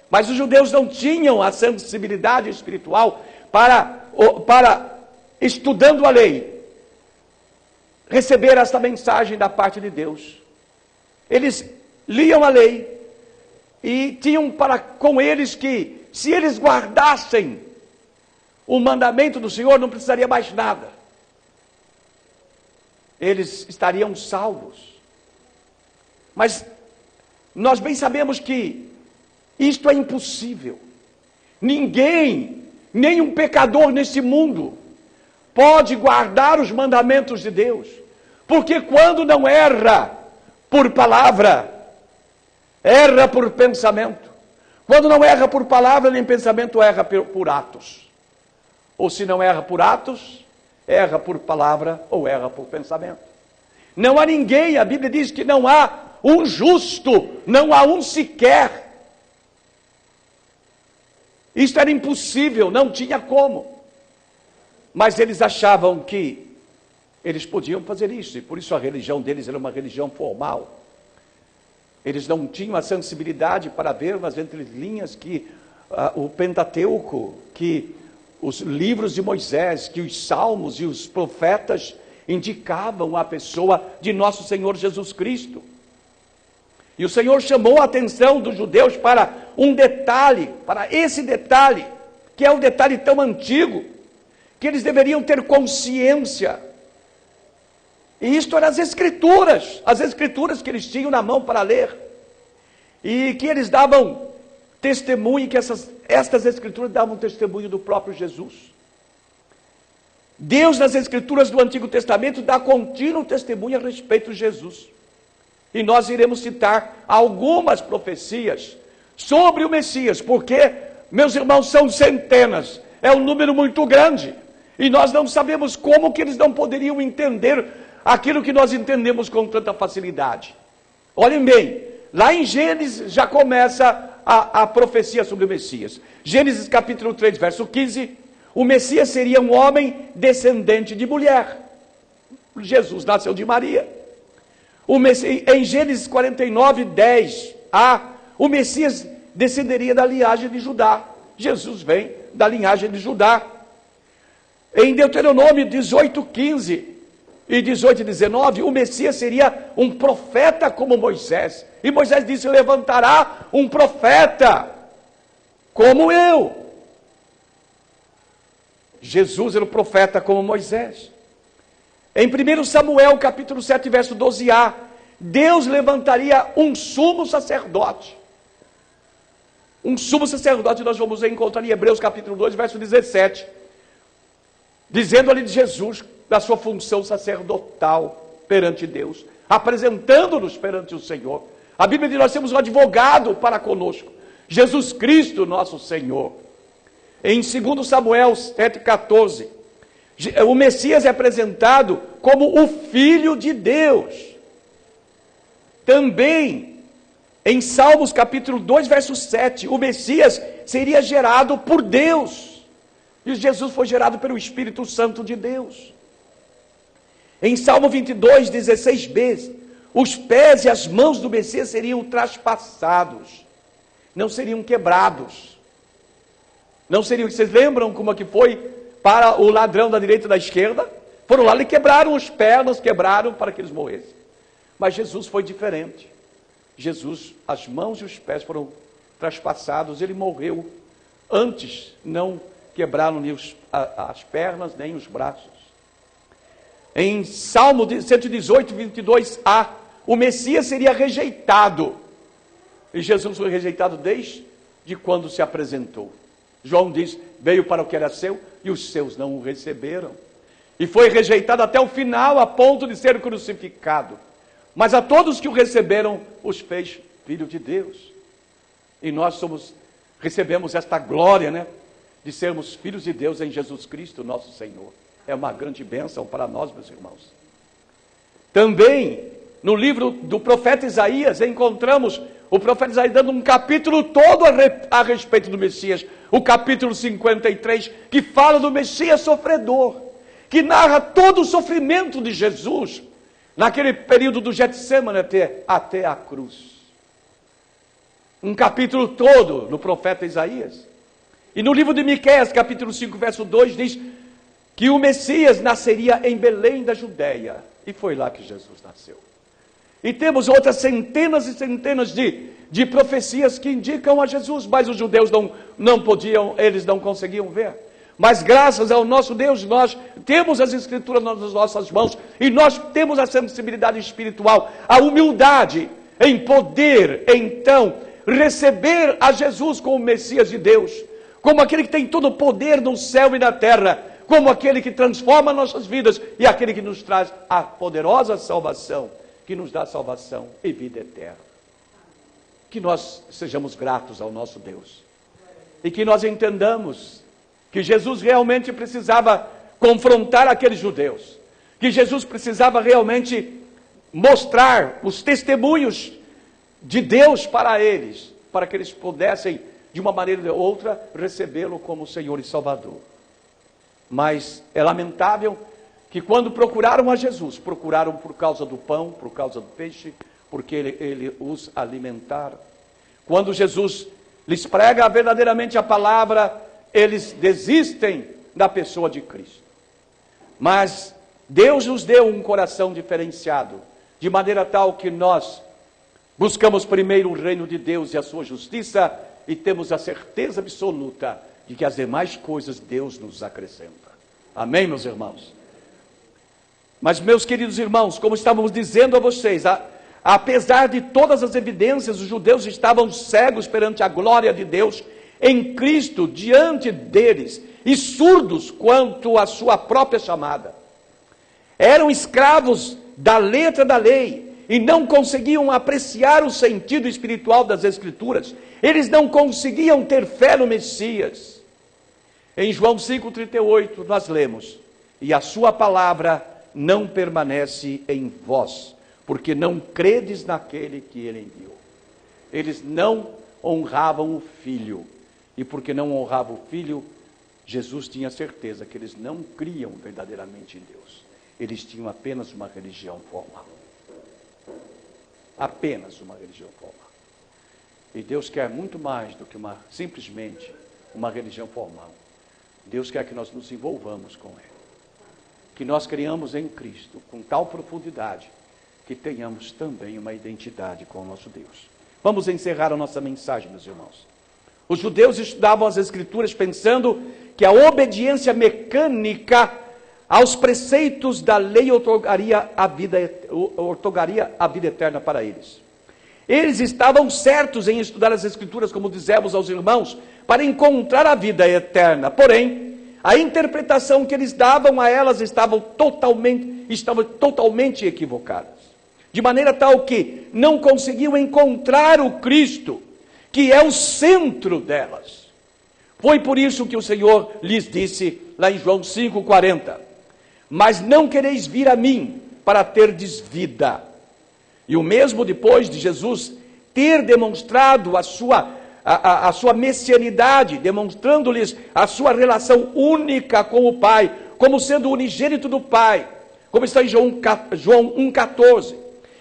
Mas os judeus não tinham a sensibilidade espiritual para estudando a lei, receber esta mensagem da parte de Deus. Eles liam a lei e tinham com eles que, se eles guardassem o mandamento do Senhor, não precisaria mais nada. Eles estariam salvos. Mas nós bem sabemos que isto é impossível. Ninguém, nenhum pecador nesse mundo, pode guardar os mandamentos de Deus. Porque quando não erra por palavra, erra por pensamento. Quando não erra por palavra nem pensamento, erra por atos. Ou se não erra por atos, erra por palavra ou erra por pensamento. Não há ninguém, a Bíblia diz que não há um justo, não há um sequer. Isto era impossível, não tinha como. Mas eles achavam que eles podiam fazer isso, e por isso a religião deles era uma religião formal. Eles não tinham a sensibilidade para ver nas entrelinhas que o Pentateuco, que os livros de Moisés, que os salmos e os profetas indicavam a pessoa de nosso Senhor Jesus Cristo. E o Senhor chamou a atenção dos judeus para um detalhe, para esse detalhe, que é um detalhe tão antigo, que eles deveriam ter consciência. E isto eram as escrituras que eles tinham na mão para ler. E que eles davam testemunho, que estas escrituras davam testemunho do próprio Jesus. Deus, nas escrituras do Antigo Testamento, dá contínuo testemunho a respeito de Jesus. E nós iremos citar algumas profecias sobre o Messias, porque, meus irmãos, são centenas, é um número muito grande, e nós não sabemos como que eles não poderiam entender aquilo que nós entendemos com tanta facilidade. Olhem bem, lá em Gênesis já começa a profecia sobre o Messias. Gênesis capítulo 3, verso 15, o Messias seria um homem descendente de mulher. Jesus nasceu de Maria. Em Gênesis 49, 10, o Messias descenderia da linhagem de Judá. Jesus vem da linhagem de Judá. Em Deuteronômio 18, 15 e 18 e 19, o Messias seria um profeta como Moisés. E Moisés disse: levantará um profeta como eu. Jesus era o profeta como Moisés. Em 1 Samuel capítulo 7, verso 12a, Deus levantaria um sumo sacerdote. Um sumo sacerdote nós vamos encontrar em Hebreus capítulo 2, verso 17. Dizendo ali de Jesus, da sua função sacerdotal perante Deus, apresentando-nos perante o Senhor. A Bíblia diz que nós temos um advogado para conosco, Jesus Cristo nosso Senhor. Em 2 Samuel 7,14, o Messias é apresentado como o Filho de Deus. Também, em Salmos capítulo 2, verso 7, o Messias seria gerado por Deus. E Jesus foi gerado pelo Espírito Santo de Deus. Em Salmo 22, 16b, os pés e as mãos do Messias seriam traspassados, não seriam quebrados. Não seriam, vocês lembram como é que foi para o ladrão da direita e da esquerda? Foram lá e quebraram os pés, quebraram para que eles morressem. Mas Jesus foi diferente. Jesus, as mãos e os pés foram traspassados, ele morreu antes, não quebraram nem as pernas, nem os braços. Em Salmo 118, 22a, o Messias seria rejeitado. E Jesus foi rejeitado desde quando se apresentou. João diz, veio para o que era seu, e os seus não o receberam. E foi rejeitado até o final, a ponto de ser crucificado. Mas a todos que o receberam, os fez filho de Deus. E nós recebemos esta glória, de sermos filhos de Deus em Jesus Cristo, nosso Senhor. É uma grande bênção para nós, meus irmãos. Também, no livro do profeta Isaías, encontramos o profeta Isaías dando um capítulo todo a respeito do Messias. O capítulo 53, que fala do Messias sofredor, que narra todo o sofrimento de Jesus, naquele período do Getsêmani até a cruz. Um capítulo todo no profeta Isaías. E no livro de Miqueias, capítulo 5, verso 2, diz que o Messias nasceria em Belém da Judéia. E foi lá que Jesus nasceu. E temos outras centenas e centenas de profecias que indicam a Jesus, mas os judeus não podiam, eles não conseguiam ver. Mas graças ao nosso Deus, nós temos as Escrituras nas nossas mãos e nós temos a sensibilidade espiritual, a humildade em poder, então, receber a Jesus como Messias de Deus, como aquele que tem todo o poder no céu e na terra, como aquele que transforma nossas vidas e aquele que nos traz a poderosa salvação, que nos dá salvação e vida eterna. Que nós sejamos gratos ao nosso Deus e que nós entendamos que Jesus realmente precisava confrontar aqueles judeus, que Jesus precisava realmente mostrar os testemunhos de Deus para eles, para que eles pudessem, de uma maneira ou outra, recebê-lo como Senhor e Salvador. Mas é lamentável que quando procuraram a Jesus, procuraram por causa do pão, por causa do peixe, porque ele os alimentara. Quando Jesus lhes prega verdadeiramente a palavra, eles desistem da pessoa de Cristo. Mas Deus nos deu um coração diferenciado, de maneira tal que nós buscamos primeiro o reino de Deus e a sua justiça, e temos a certeza absoluta de que as demais coisas Deus nos acrescenta. Amém, meus irmãos? Mas, meus queridos irmãos, como estávamos dizendo a vocês, apesar de todas as evidências, os judeus estavam cegos perante a glória de Deus em Cristo diante deles, e surdos quanto à sua própria chamada. Eram escravos da letra da lei e não conseguiam apreciar o sentido espiritual das Escrituras. Eles não conseguiam ter fé no Messias. Em João 5,38 nós lemos: e a sua palavra não permanece em vós, porque não credes naquele que ele enviou. Eles não honravam o Filho, e porque não honravam o Filho, Jesus tinha certeza que eles não criam verdadeiramente em Deus. Eles tinham apenas uma religião formal. Apenas uma religião formal. E Deus quer muito mais do que simplesmente uma religião formal. Deus quer que nós nos envolvamos com Ele. Que nós criamos em Cristo com tal profundidade que tenhamos também uma identidade com o nosso Deus. Vamos encerrar a nossa mensagem, meus irmãos. Os judeus estudavam as Escrituras pensando que a obediência mecânica aos preceitos da lei outorgaria a vida eterna para eles. Eles estavam certos em estudar as Escrituras, como dizemos aos irmãos, para encontrar a vida eterna. Porém, a interpretação que eles davam a elas estavam totalmente equivocadas. De maneira tal que não conseguiam encontrar o Cristo, que é o centro delas. Foi por isso que o Senhor lhes disse, lá em João 5,40, mas não quereis vir a mim para terdes vida. E o mesmo depois de Jesus ter demonstrado a sua messianidade, demonstrando-lhes a sua relação única com o Pai, como sendo unigênito do Pai, como está em João 1,14.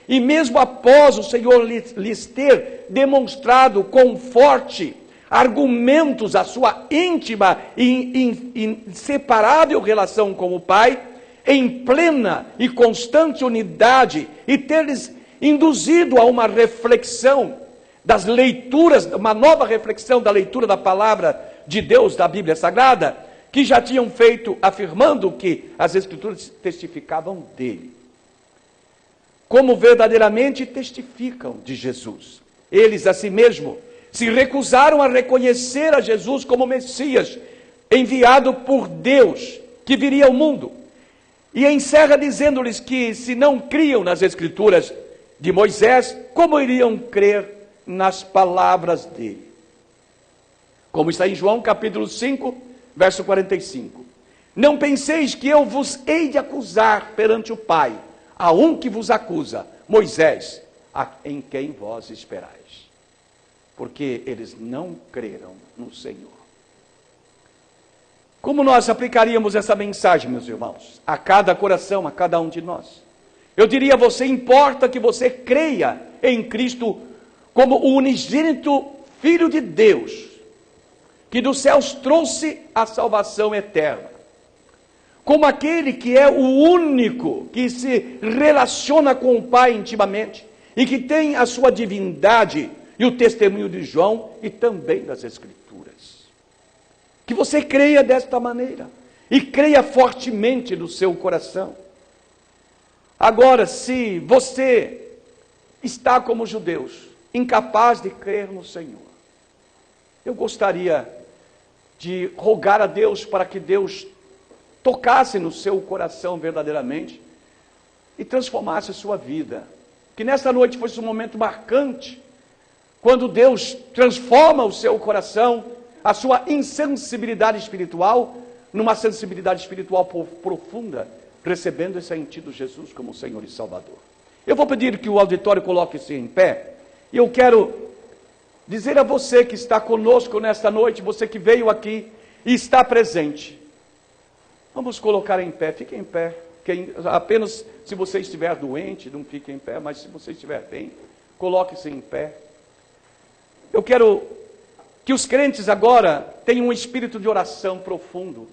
E mesmo após o Senhor lhes ter demonstrado com forte argumentos a sua íntima e inseparável relação com o Pai, em plena e constante unidade, e ter-lhes induzido a uma reflexão das leituras, uma nova reflexão da leitura da palavra de Deus, da Bíblia Sagrada, que já tinham feito, afirmando que as Escrituras testificavam dele. Como verdadeiramente testificam de Jesus. Eles, a si mesmo, se recusaram a reconhecer a Jesus como Messias, enviado por Deus, que viria ao mundo. E encerra dizendo-lhes que, se não criam nas Escrituras de Moisés, como iriam crer nas palavras dele? Como está em João capítulo 5, verso 45. Não penseis que eu vos hei de acusar perante o Pai. Há um que vos acusa, Moisés, em quem vós esperais. Porque eles não creram no Senhor. Como nós aplicaríamos essa mensagem, meus irmãos? A cada coração, a cada um de nós. Eu diria a você, importa que você creia em Cristo como o unigênito Filho de Deus, que dos céus trouxe a salvação eterna. Como aquele que é o único que se relaciona com o Pai intimamente e que tem a sua divindade e o testemunho de João e também das Escrituras. Que você creia desta maneira. E creia fortemente no seu coração. Agora, se você está como os judeus, incapaz de crer no Senhor, eu gostaria de rogar a Deus para que Deus tocasse no seu coração verdadeiramente e transformasse a sua vida. Que nessa noite fosse um momento marcante, quando Deus transforma o seu coração, a sua insensibilidade espiritual, numa sensibilidade espiritual profunda, recebendo e sentindo Jesus como Senhor e Salvador. Eu vou pedir que o auditório coloque-se em pé, e eu quero dizer a você que está conosco nesta noite, você que veio aqui e está presente, vamos colocar em pé, fique em pé, apenas se você estiver doente, não fique em pé, mas se você estiver bem, coloque-se em pé. Eu quero que os crentes agora tenham um espírito de oração profundo.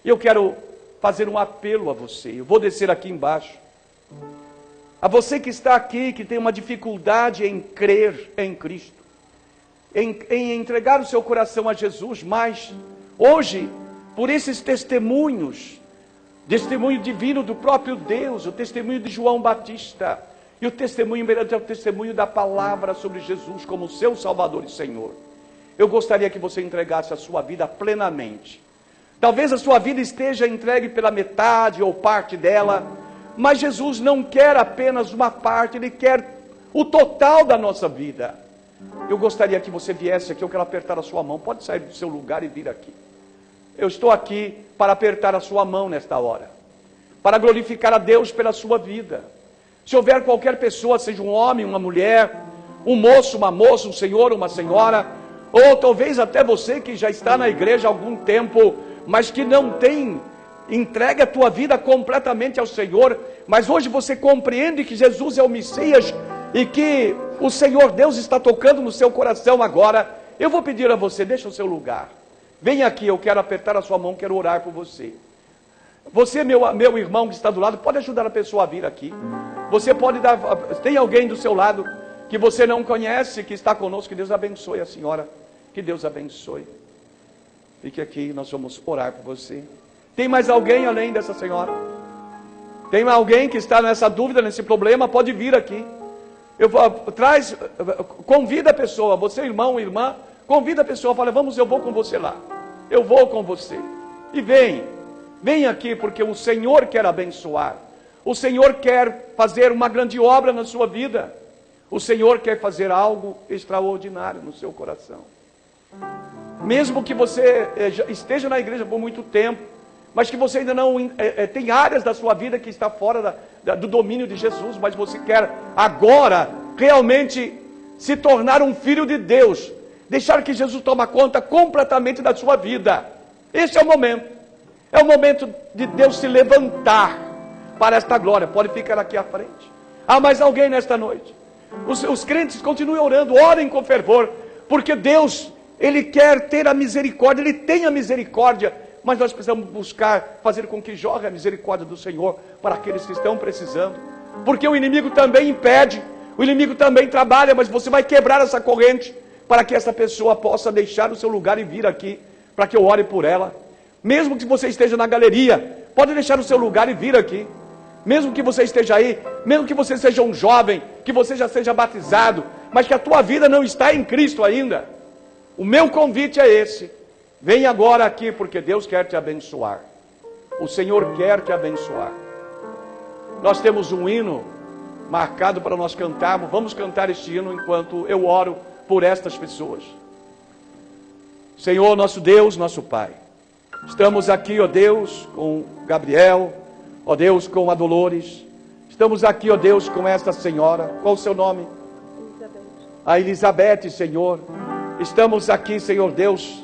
E eu quero fazer um apelo a você. Eu vou descer aqui embaixo. A você que está aqui, que tem uma dificuldade em crer em Cristo, em entregar o seu coração a Jesus, mas hoje, por esses testemunhos, testemunho divino do próprio Deus, o testemunho de João Batista, e o testemunho da palavra sobre Jesus como seu Salvador e Senhor, eu gostaria que você entregasse a sua vida plenamente. Talvez a sua vida esteja entregue pela metade ou parte dela, mas Jesus não quer apenas uma parte, Ele quer o total da nossa vida. Eu gostaria que você viesse aqui, eu quero apertar a sua mão, pode sair do seu lugar e vir aqui. Eu estou aqui para apertar a sua mão nesta hora, para glorificar a Deus pela sua vida. Se houver qualquer pessoa, seja um homem, uma mulher, um moço, uma moça, um senhor, uma senhora, ou talvez até você que já está na igreja há algum tempo, mas que não tem entregue a tua vida completamente ao Senhor, mas hoje você compreende que Jesus é o Messias e que o Senhor Deus está tocando no seu coração agora, eu vou pedir a você, deixa o seu lugar, vem aqui, eu quero apertar a sua mão, quero orar por você. Você, meu irmão que está do lado, pode ajudar a pessoa a vir aqui. Você pode dar, tem alguém do seu lado que você não conhece, que está conosco, que Deus abençoe a senhora, que Deus abençoe. Fique aqui, nós vamos orar por você. Tem mais alguém além dessa senhora? Tem alguém que está nessa dúvida, nesse problema? Pode vir aqui. Convida a pessoa, você irmão, irmã, convida a pessoa, fala, vamos, eu vou com você lá. Eu vou com você. E vem aqui, porque o Senhor quer abençoar. O Senhor quer fazer uma grande obra na sua vida. O Senhor quer fazer algo extraordinário no seu coração. Mesmo que você esteja na igreja por muito tempo, mas que você ainda não tem áreas da sua vida que está fora do domínio de Jesus, mas você quer agora realmente se tornar um filho de Deus, deixar que Jesus tome conta completamente da sua vida. Esse é o momento. É o momento de Deus se levantar para esta glória. Pode ficar aqui à frente. Há mais alguém nesta noite? Os crentes continuem orando, orem com fervor, porque Deus, Ele quer ter a misericórdia, Ele tem a misericórdia, mas nós precisamos buscar fazer com que jorre a misericórdia do Senhor para aqueles que estão precisando, porque o inimigo também impede, o inimigo também trabalha, mas você vai quebrar essa corrente para que essa pessoa possa deixar o seu lugar e vir aqui, para que eu ore por ela. Mesmo que você esteja na galeria, pode deixar o seu lugar e vir aqui. Mesmo que você esteja aí, mesmo que você seja um jovem, que você já seja batizado, mas que a tua vida não está em Cristo ainda, o meu convite é esse. Vem agora aqui, porque Deus quer te abençoar. O Senhor quer te abençoar. Nós temos um hino marcado para nós cantarmos. Vamos cantar este hino enquanto eu oro por estas pessoas. Senhor, nosso Deus, nosso Pai, estamos aqui, ó Deus, com Gabriel, ó Deus, com a Dolores. Estamos aqui, ó Deus, com esta senhora. Qual o seu nome? Elizabeth. A Elizabeth, Senhor. Estamos aqui, Senhor Deus,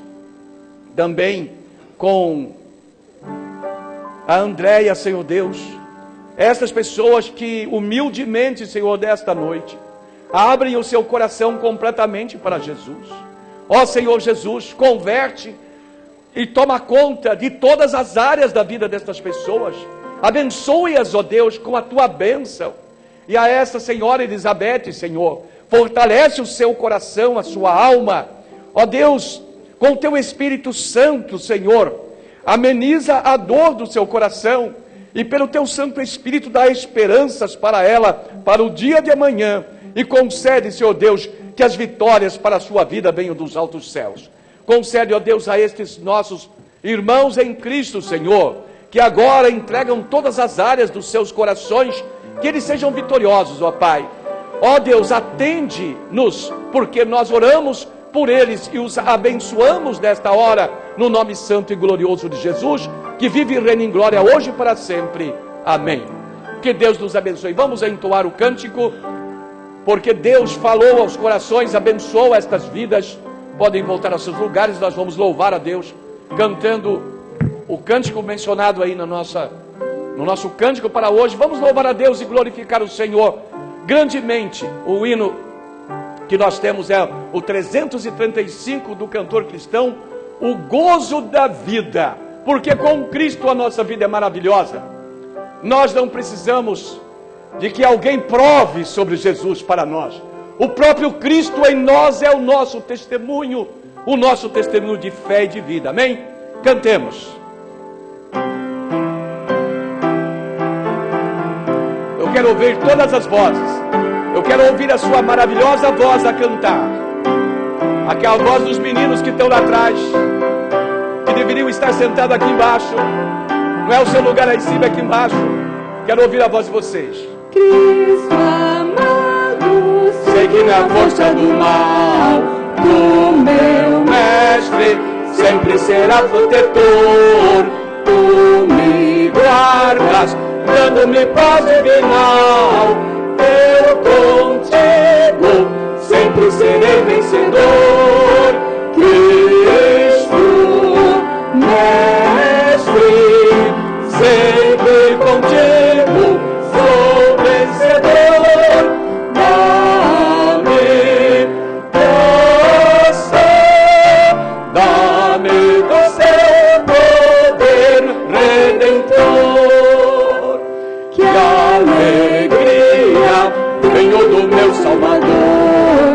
também com a Andréia, Senhor Deus. Essas pessoas que humildemente, Senhor, desta noite, abrem o seu coração completamente para Jesus. Ó Senhor Jesus, converte e toma conta de todas as áreas da vida destas pessoas. Abençoe-as, ó Deus, com a tua bênção. E a essa senhora Elizabeth, Senhor, fortalece o seu coração, a sua alma. Ó Deus, com o teu Espírito Santo, Senhor, ameniza a dor do seu coração, e pelo teu Santo Espírito dá esperanças para ela, para o dia de amanhã, e concede, Senhor Deus, que as vitórias para a sua vida venham dos altos céus. Concede, ó Deus, a estes nossos irmãos em Cristo, Senhor, que agora entregam todas as áreas dos seus corações, que eles sejam vitoriosos, ó Pai. Ó Deus, atende-nos, porque nós oramos por eles e os abençoamos nesta hora, no nome santo e glorioso de Jesus, que vive e reina em glória hoje e para sempre. Amém. Que Deus nos abençoe. Vamos entoar o cântico, porque Deus falou aos corações, abençoou estas vidas. Podem voltar aos seus lugares, nós vamos louvar a Deus, cantando o cântico mencionado aí no nosso cântico para hoje. Vamos louvar a Deus e glorificar o Senhor grandemente. O hino que nós temos é o 335 do cantor cristão, o gozo da vida, porque com Cristo a nossa vida é maravilhosa. Nós não precisamos de que alguém prove sobre Jesus para nós. O próprio Cristo em nós é o nosso testemunho de fé e de vida. Amém? Cantemos. Eu quero ouvir todas as vozes. Eu quero ouvir a sua maravilhosa voz a cantar. Aquela voz dos meninos que estão lá atrás, que deveriam estar sentados aqui embaixo. Não é o seu lugar aí em cima, aqui embaixo. Quero ouvir a voz de vocês. Cristo amado, sei que na força do mal, do meu mestre, sempre será protetor. Tu me guardas, dando-me paz divinal. Eu contigo sempre serei vencedor. Cristo, mestre, sei que contigo sou vencedor. Dá-me graça, dá-me do seu poder redentor. Que alegria venho do meu Salvador,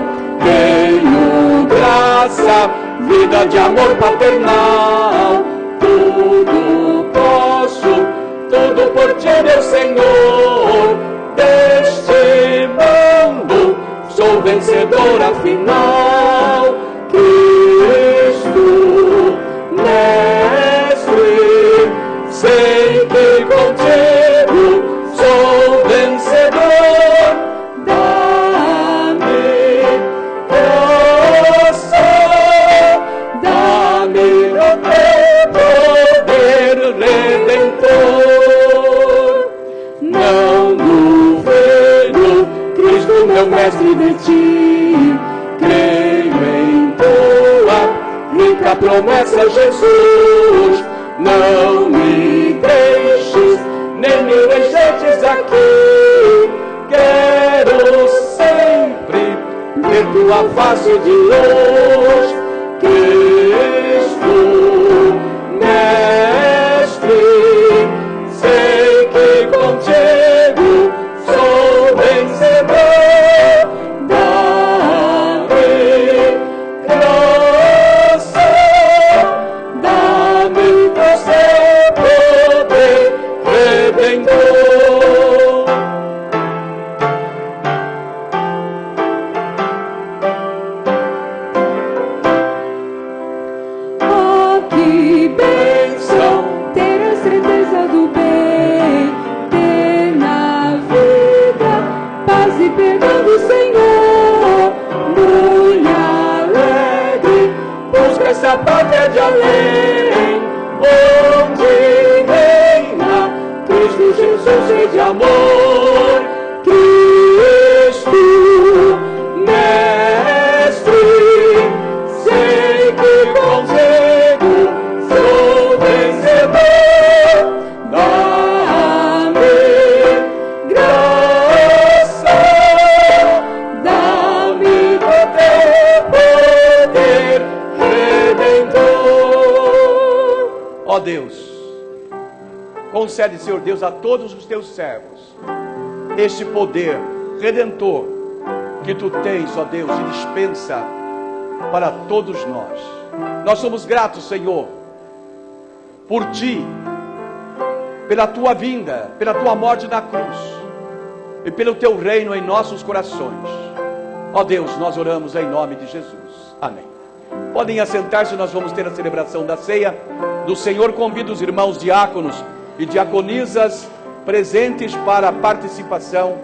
tenho graça, vida de amor paternal. Tudo posso, tudo por ti, meu Senhor. Deste mundo sou vencedor afinal. Cristo, mestre, sei que contigo sou vencedor. Dá-me graça, dá-me o teu poder redentor. Não duvido, Cristo, meu mestre, de ti. Creio em tua rica promessa, Jesus. Não me deixes, nem me rejeites aqui. Quero sempre ver tua face de luz. Cristo, mestre, sei que contigo sou vencedor. Dá-me graça, dá-me do seu poder redentor. oh que bênção, ter a certeza do bem, ter na vida paz e perdão do Senhor. Muito alegre, Busca essa pátria de além, onde reina Cristo Jesus, cheio de amor. Cristo, mestre, sei que contigo sou vencedor. Dá-me graça, dá-me do teu poder redentor. Ó Deus, concede, Senhor Deus, a todos os teus servos este poder redentor que tu tens, ó Deus, e dispensa para todos nós. Nós somos gratos, Senhor, por Ti, pela Tua vinda, pela Tua morte na cruz e pelo Teu reino em nossos corações. Ó Deus, nós oramos em nome de Jesus. Amém. Podem assentar-se, nós vamos ter a celebração da ceia do Senhor. Convido os irmãos diáconos e diaconisas presentes para a participação